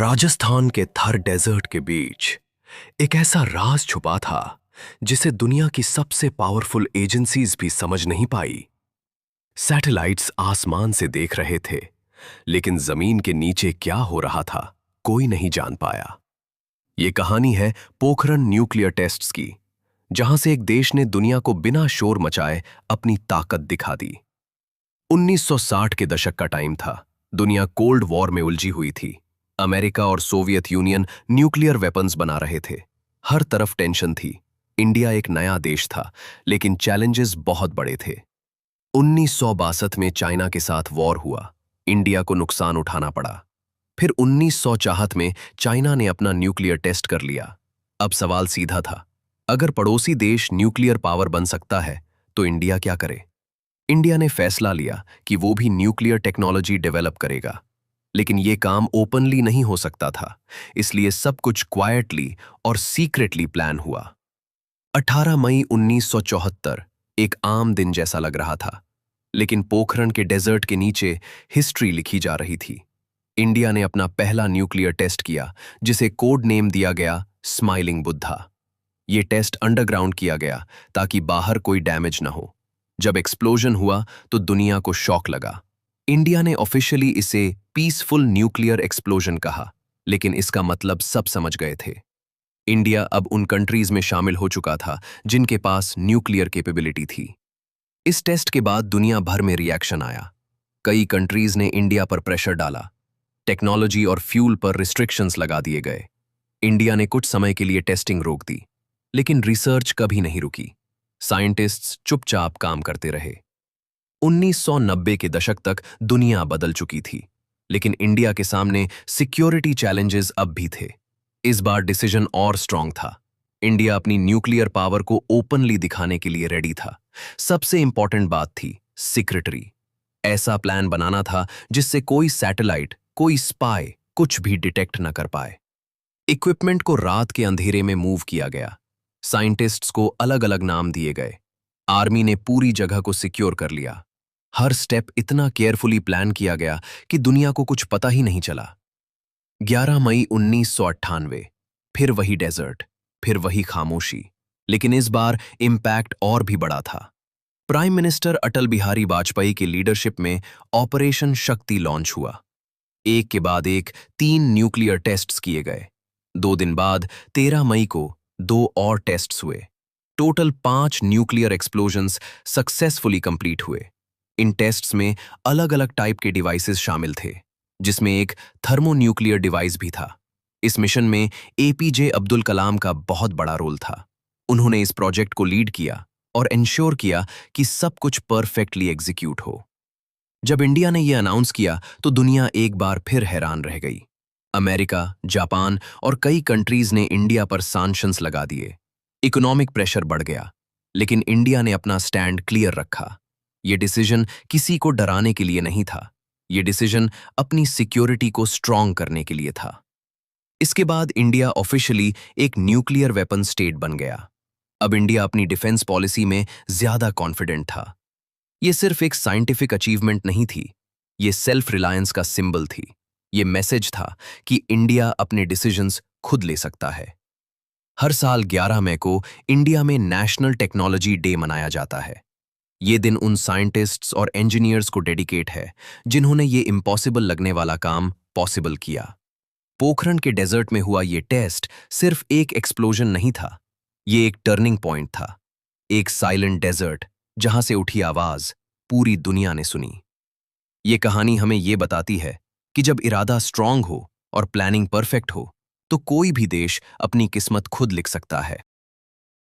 राजस्थान के थर डेजर्ट के बीच एक ऐसा राज छुपा था जिसे दुनिया की सबसे पावरफुल एजेंसीज भी समझ नहीं पाई। सैटेलाइट्स आसमान से देख रहे थे, लेकिन जमीन के नीचे क्या हो रहा था कोई नहीं जान पाया। ये कहानी है पोखरण न्यूक्लियर टेस्ट्स की, जहां से एक देश ने दुनिया को बिना शोर मचाए अपनी ताकत दिखा दी। 1960 के दशक का टाइम था। दुनिया कोल्ड वॉर में उलझी हुई थी। अमेरिका और सोवियत यूनियन न्यूक्लियर वेपन्स बना रहे थे। हर तरफ टेंशन थी। इंडिया एक नया देश था, लेकिन चैलेंजेस बहुत बड़े थे। 1962 में चाइना के साथ वॉर हुआ। इंडिया को नुकसान उठाना पड़ा। फिर 1964 में चाइना ने अपना न्यूक्लियर टेस्ट कर लिया। अब सवाल सीधा था, अगर पड़ोसी देश न्यूक्लियर पावर बन सकता है तो इंडिया क्या करे? इंडिया ने फैसला लिया कि वो भी न्यूक्लियर टेक्नोलॉजी डेवलप करेगा, लेकिन ये काम ओपनली नहीं हो सकता था, इसलिए सब कुछ क्वाइटली और सीक्रेटली प्लान हुआ। 18 मई 1974 एक आम दिन जैसा लग रहा था, लेकिन पोखरण के डेजर्ट के नीचे हिस्ट्री लिखी जा रही थी। इंडिया ने अपना पहला न्यूक्लियर टेस्ट किया, जिसे कोड नेम दिया गया स्माइलिंग बुद्धा। ये टेस्ट अंडरग्राउंड किया गया ताकि बाहर कोई डैमेज न हो। जब एक्सप्लोजन हुआ तो दुनिया को शॉक लगा। इंडिया ने ऑफिशियली इसे पीसफुल न्यूक्लियर एक्सप्लोजन कहा, लेकिन इसका मतलब सब समझ गए थे। इंडिया अब उन कंट्रीज में शामिल हो चुका था जिनके पास न्यूक्लियर कैपेबिलिटी थी। इस टेस्ट के बाद दुनिया भर में रिएक्शन आया। कई कंट्रीज ने इंडिया पर प्रेशर डाला। टेक्नोलॉजी और फ्यूल पर रिस्ट्रिक्शंस लगा दिए गए। इंडिया ने कुछ समय के लिए टेस्टिंग रोक दी, लेकिन रिसर्च कभी नहीं रुकी। साइंटिस्ट्स चुपचाप काम करते रहे। 1990 के दशक तक दुनिया बदल चुकी थी, लेकिन इंडिया के सामने सिक्योरिटी चैलेंजेस अब भी थे। इस बार डिसीजन और स्ट्रांग था। इंडिया अपनी न्यूक्लियर पावर को ओपनली दिखाने के लिए रेडी था। सबसे इंपॉर्टेंट बात थी सीक्रेटरी। ऐसा प्लान बनाना था जिससे कोई सैटेलाइट, कोई स्पाई कुछ भी डिटेक्ट न कर पाए। इक्विपमेंट को रात के अंधेरे में मूव किया गया। साइंटिस्ट्स को अलग अलग नाम दिए गए। आर्मी ने पूरी जगह को सिक्योर कर लिया। हर स्टेप इतना केयरफुली प्लान किया गया कि दुनिया को कुछ पता ही नहीं चला। 11 मई 1998, फिर वही डेजर्ट, फिर वही खामोशी, लेकिन इस बार इम्पैक्ट और भी बड़ा था। प्राइम मिनिस्टर अटल बिहारी वाजपेयी की लीडरशिप में ऑपरेशन शक्ति लॉन्च हुआ। एक के बाद एक 3 न्यूक्लियर टेस्ट्स किए गए। 2 दिन बाद 13 मई को 2 और टेस्ट्स हुए। Total 5 nuclear explosions successfully complete हुए। इन टेस्ट्स में अलग अलग टाइप के डिवाइसेस शामिल थे, जिसमें एक थर्मोन्यूक्लियर डिवाइस भी था। इस मिशन में एपीजे अब्दुल कलाम का बहुत बड़ा रोल था। उन्होंने इस प्रोजेक्ट को लीड किया और इंश्योर किया कि सब कुछ परफेक्टली एग्जीक्यूट हो। जब इंडिया ने यह अनाउंस किया तो दुनिया एक बार फिर हैरान रह गई। अमेरिका, जापान और कई कंट्रीज ने इंडिया पर सैंक्शंस लगा दिए। इकोनॉमिक प्रेशर बढ़ गया, लेकिन इंडिया ने अपना स्टैंड क्लियर रखा। ये डिसीजन किसी को डराने के लिए नहीं था। ये डिसीजन अपनी सिक्योरिटी को स्ट्रॉन्ग करने के लिए था। इसके बाद इंडिया ऑफिशियली एक न्यूक्लियर वेपन स्टेट बन गया। अब इंडिया अपनी डिफेंस पॉलिसी में ज्यादा कॉन्फिडेंट था। ये सिर्फ एक साइंटिफिक अचीवमेंट नहीं थी, ये सेल्फ रिलायंस का सिंबल थी। ये मैसेज था कि इंडिया अपने डिसीजंस खुद ले सकता है। हर साल 11 मई को इंडिया में नेशनल टेक्नोलॉजी डे मनाया जाता है। ये दिन उन साइंटिस्ट्स और इंजीनियर्स को डेडिकेट है जिन्होंने ये इम्पॉसिबल लगने वाला काम पॉसिबल किया। पोखरण के डेजर्ट में हुआ ये टेस्ट सिर्फ एक एक्सप्लोजन नहीं था, ये एक टर्निंग पॉइंट था। एक साइलेंट डेजर्ट जहां से उठी आवाज पूरी दुनिया ने सुनी। ये कहानी हमें ये बताती है कि जब इरादा स्ट्रांग हो और प्लानिंग परफेक्ट हो, तो कोई भी देश अपनी किस्मत खुद लिख सकता है।